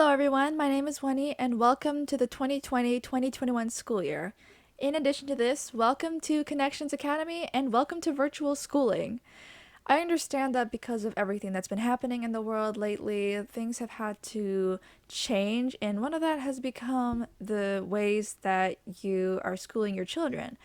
Hello everyone, my name is Wennie and welcome to the 2020-2021 school year. In addition to this, welcome to Connections Academy and welcome to virtual schooling. I understand that because of everything that's been happening in the world lately, things have had to change, and one of that has become the ways that you are schooling your children.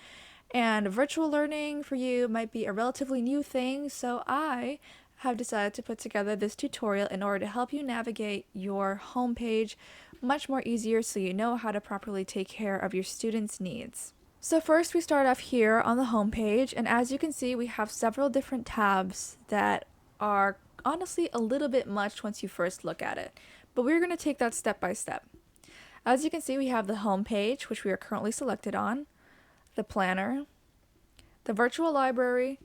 And virtual learning for you might be a relatively new thing, so I have decided to put together this tutorial in order to help you navigate your homepage much more easier so you know how to properly take care of your students' needs. So first we start off here on the homepage, and as you can see we have several different tabs that are honestly a little bit much once you first look at it, but we're going to take that step by step. As you can see, we have the homepage, which we are currently selected on, the planner, the virtual library,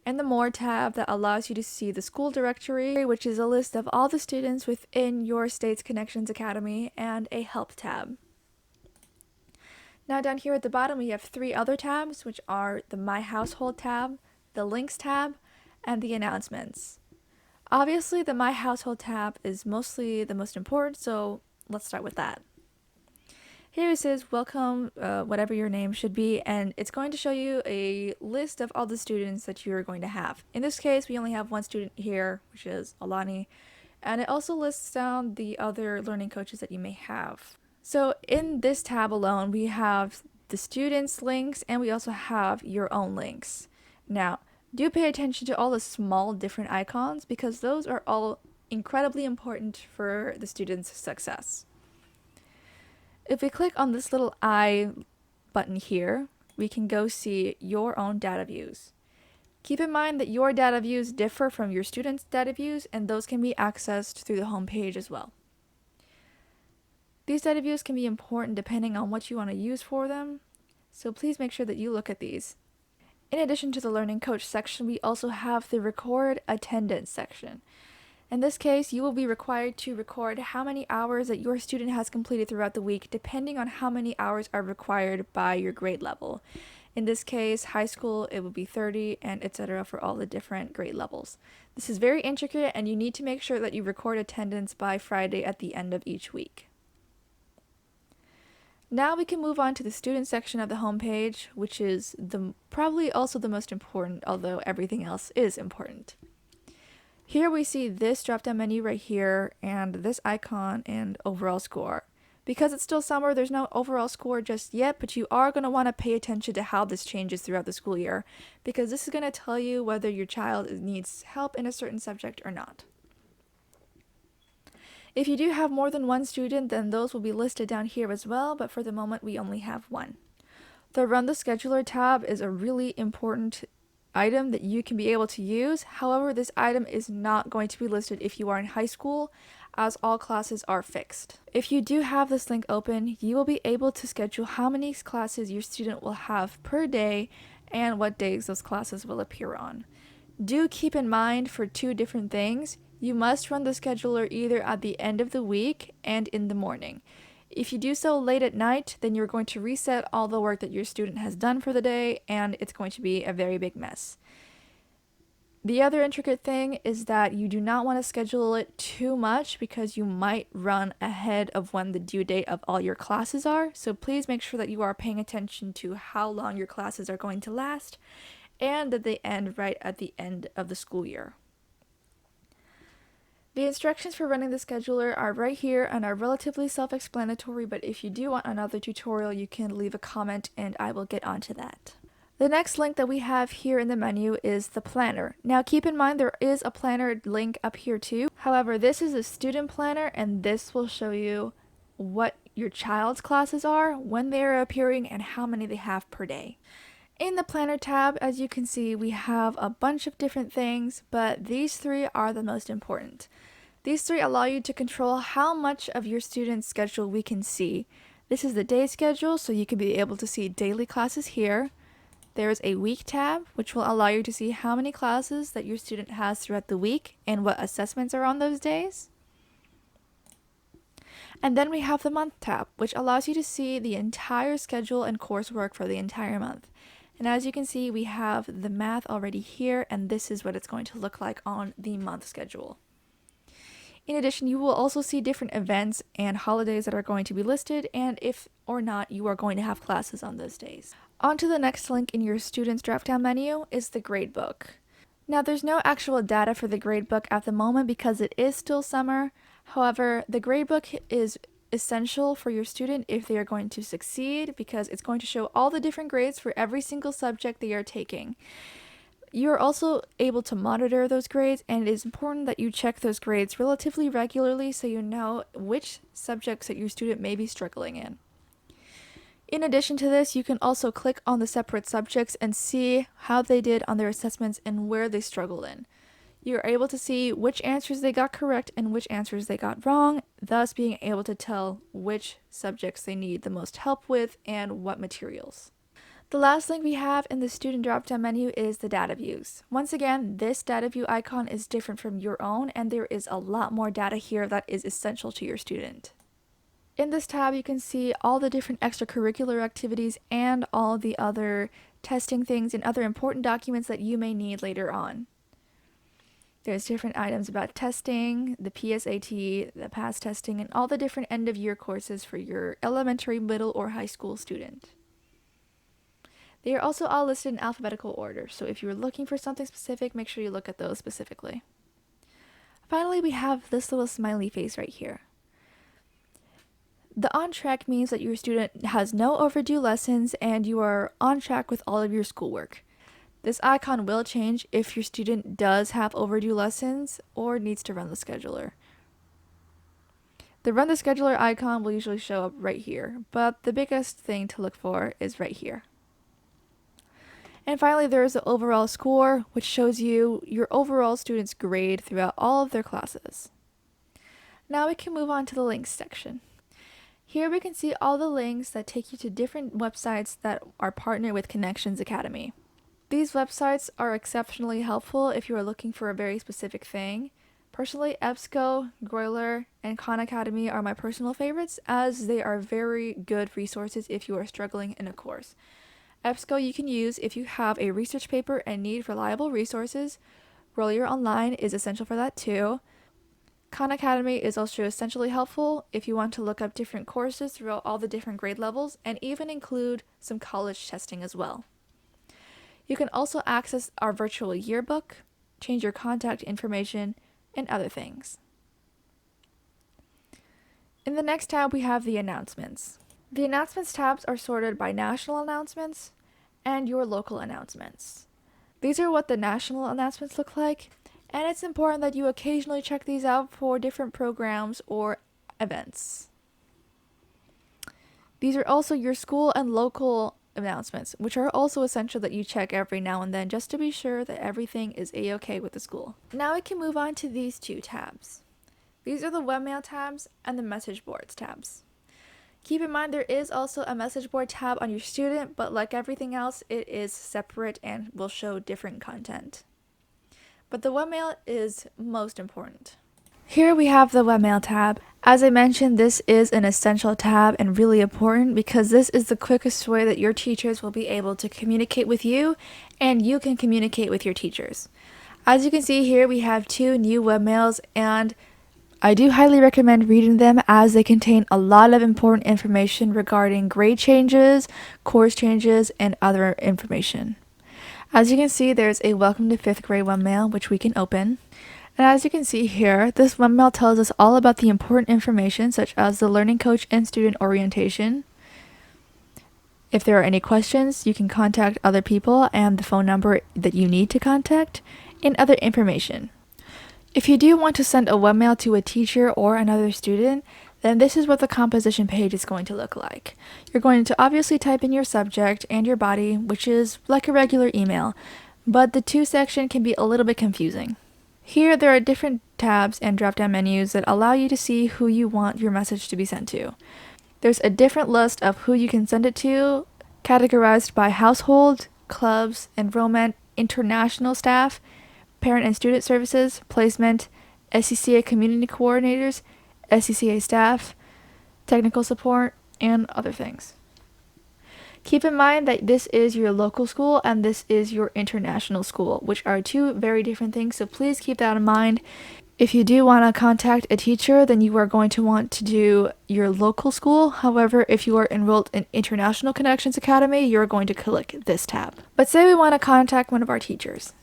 and the More tab that allows you to see the school directory, which is a list of all the students within your state's Connections Academy, and a Help tab. Now down here at the bottom we have three other tabs, which are the My Household tab, the Links tab, and the Announcements. Obviously the My Household tab is mostly the most important, so let's start with that. Here it says welcome, whatever your name should be, and it's going to show you a list of all the students that you're going to have. In this case, we only have one student here, which is Alani, and it also lists down the other learning coaches that you may have. So in this tab alone, we have the students' links, and we also have your own links. Now, do pay attention to all the small different icons because those are all incredibly important for the students' success. If we click on this little I button here, we can go see your own data views. Keep in mind that your data views differ from your students' data views, and those can be accessed through the home page as well. These data views can be important depending on what you want to use for them, so please make sure that you look at these. In addition to the Learning Coach section, we also have the Record Attendance section. In this case, you will be required to record how many hours that your student has completed throughout the week, depending on how many hours are required by your grade level. In this case, high school, it would be 30, and etc. for all the different grade levels. This is very intricate, and you need to make sure that you record attendance by Friday at the end of each week. Now we can move on to the student section of the homepage, which is probably also the most important, although everything else is important. Here we see this drop-down menu right here, and this icon and overall score. Because it's still summer, there's no overall score just yet, but you are going to want to pay attention to how this changes throughout the school year, because this is going to tell you whether your child needs help in a certain subject or not. If you do have more than one student, then those will be listed down here as well, but for the moment we only have one. The Run the Scheduler tab is a really important item that you can be able to use. However, this item is not going to be listed if you are in high school, as all classes are fixed. If you do have this link open, you will be able to schedule how many classes your student will have per day and what days those classes will appear on. Do keep in mind for two different things. You must run the scheduler either at the end of the week and in the morning. If you do so late at night, then you're going to reset all the work that your student has done for the day, and it's going to be a very big mess. The other intricate thing is that you do not want to schedule it too much because you might run ahead of when the due date of all your classes are, so please make sure that you are paying attention to how long your classes are going to last and that they end right at the end of the school year. The instructions for running the scheduler are right here and are relatively self-explanatory, but if you do want another tutorial, you can leave a comment and I will get onto that. The next link that we have here in the menu is the planner. Now keep in mind there is a planner link up here too. However, this is a student planner and this will show you what your child's classes are, when they are appearing, and how many they have per day. In the planner tab, as you can see, we have a bunch of different things, but these three are the most important. These three allow you to control how much of your student's schedule we can see. This is the day schedule, so you can be able to see daily classes here. There is a week tab, which will allow you to see how many classes that your student has throughout the week and what assessments are on those days. And then we have the month tab, which allows you to see the entire schedule and coursework for the entire month. And as you can see, we have the math already here, and this is what it's going to look like on the month schedule. In addition, you will also see different events and holidays that are going to be listed, and if or not you are going to have classes on those days. On to the next link in your student's drop-down menu is the Gradebook. Now, there's no actual data for the Gradebook at the moment because it is still summer. However, the Gradebook is essential for your student if they are going to succeed because it's going to show all the different grades for every single subject they are taking. You are also able to monitor those grades, and it is important that you check those grades relatively regularly so you know which subjects that your student may be struggling in. In addition to this, you can also click on the separate subjects and see how they did on their assessments and where they struggled in. You're able to see which answers they got correct and which answers they got wrong, thus being able to tell which subjects they need the most help with and what materials. The last link we have in the student drop-down menu is the data views. Once again, this data view icon is different from your own, and there is a lot more data here that is essential to your student. In this tab, you can see all the different extracurricular activities and all the other testing things and other important documents that you may need later on. There's different items about testing, the PSAT, the PASS testing, and all the different end-of-year courses for your elementary, middle, or high school student. They are also all listed in alphabetical order, so if you're looking for something specific, make sure you look at those specifically. Finally, we have this little smiley face right here. The on track means that your student has no overdue lessons and you are on track with all of your schoolwork. This icon will change if your student does have overdue lessons or needs to run the scheduler. The run the scheduler icon will usually show up right here, but the biggest thing to look for is right here. And finally, there is the overall score, which shows you your overall student's grade throughout all of their classes. Now we can move on to the links section. Here we can see all the links that take you to different websites that are partnered with Connections Academy. These websites are exceptionally helpful if you are looking for a very specific thing. Personally, EBSCO, Groiler, and Khan Academy are my personal favorites as they are very good resources if you are struggling in a course. EBSCO you can use if you have a research paper and need reliable resources. Groiler Online is essential for that too. Khan Academy is also essentially helpful if you want to look up different courses throughout all the different grade levels and even include some college testing as well. You can also access our virtual yearbook, change your contact information, and other things. In the next tab, we have the announcements. The announcements tabs are sorted by national announcements and your local announcements. These are what the national announcements look like, and it's important that you occasionally check these out for different programs or events. These are also your school and local announcements, which are also essential that you check every now and then just to be sure that everything is a-okay with the school. Now we can move on to these two tabs. These are the Webmail tabs and the Message Boards tabs. Keep in mind there is also a message board tab on your student, but like everything else, it is separate and will show different content. But the Webmail is most important. Here we have the Webmail tab. As I mentioned, this is an essential tab and really important because this is the quickest way that your teachers will be able to communicate with you and you can communicate with your teachers. As you can see here, we have 2 new Webmails and I do highly recommend reading them as they contain a lot of important information regarding grade changes, course changes, and other information. As you can see, there's a Welcome to 5th Grade Webmail, which we can open. And as you can see here, this Webmail tells us all about the important information such as the learning coach and student orientation. If there are any questions, you can contact other people and the phone number that you need to contact, and other information. If you do want to send a Webmail to a teacher or another student, then this is what the composition page is going to look like. You're going to obviously type in your subject and your body, which is like a regular email, but the to section can be a little bit confusing. Here there are different tabs and drop-down menus that allow you to see who you want your message to be sent to. There's a different list of who you can send it to, categorized by household, clubs, enrollment, international staff, parent and student services, placement, SCCA community coordinators, SCCA staff, technical support, and other things. Keep in mind that this is your local school and this is your international school, which are 2 very different things, so please keep that in mind. If you do want to contact a teacher, then you are going to want to do your local school. However, if you are enrolled in International Connections Academy, you're going to click this tab. But say we want to contact one of our teachers.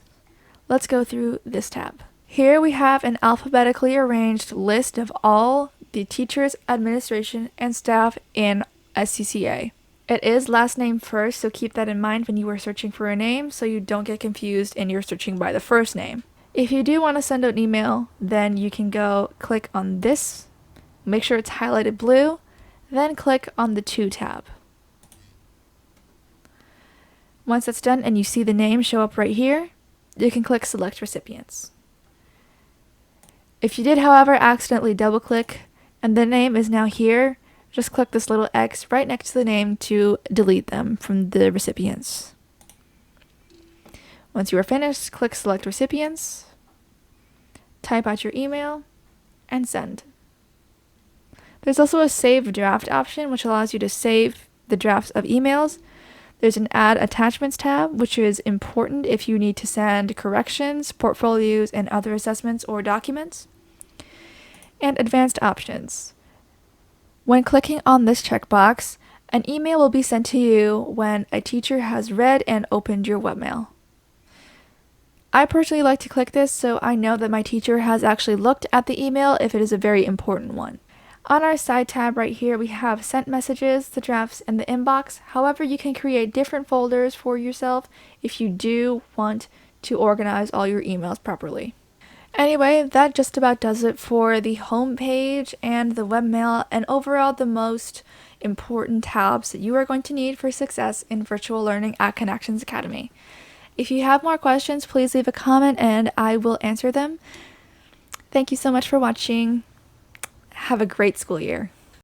Let's go through this tab. Here we have an alphabetically arranged list of all the teachers, administration, and staff in SCCA. It is last name first, so keep that in mind when you are searching for a name so you don't get confused and you're searching by the first name. If you do want to send out an email, then you can go click on this, make sure it's highlighted blue, then click on the To tab. Once that's done and you see the name show up right here, you can click Select Recipients. If you did, however, accidentally double click and the name is now here, just click this little X right next to the name to delete them from the recipients. Once you are finished, click Select Recipients, type out your email, and send. There's also a Save Draft option, which allows you to save the drafts of emails. There's an Add Attachments tab, which is important if you need to send corrections, portfolios, and other assessments or documents. And Advanced Options. When clicking on this checkbox, an email will be sent to you when a teacher has read and opened your webmail. I personally like to click this so I know that my teacher has actually looked at the email if it is a very important one. On our side tab right here, we have sent messages, the drafts, and the inbox. However, you can create different folders for yourself if you do want to organize all your emails properly. Anyway, that just about does it for the home page and the webmail and overall the most important tabs that you are going to need for success in virtual learning at Connections Academy. If you have more questions, please leave a comment and I will answer them. Thank you so much for watching. Have a great school year.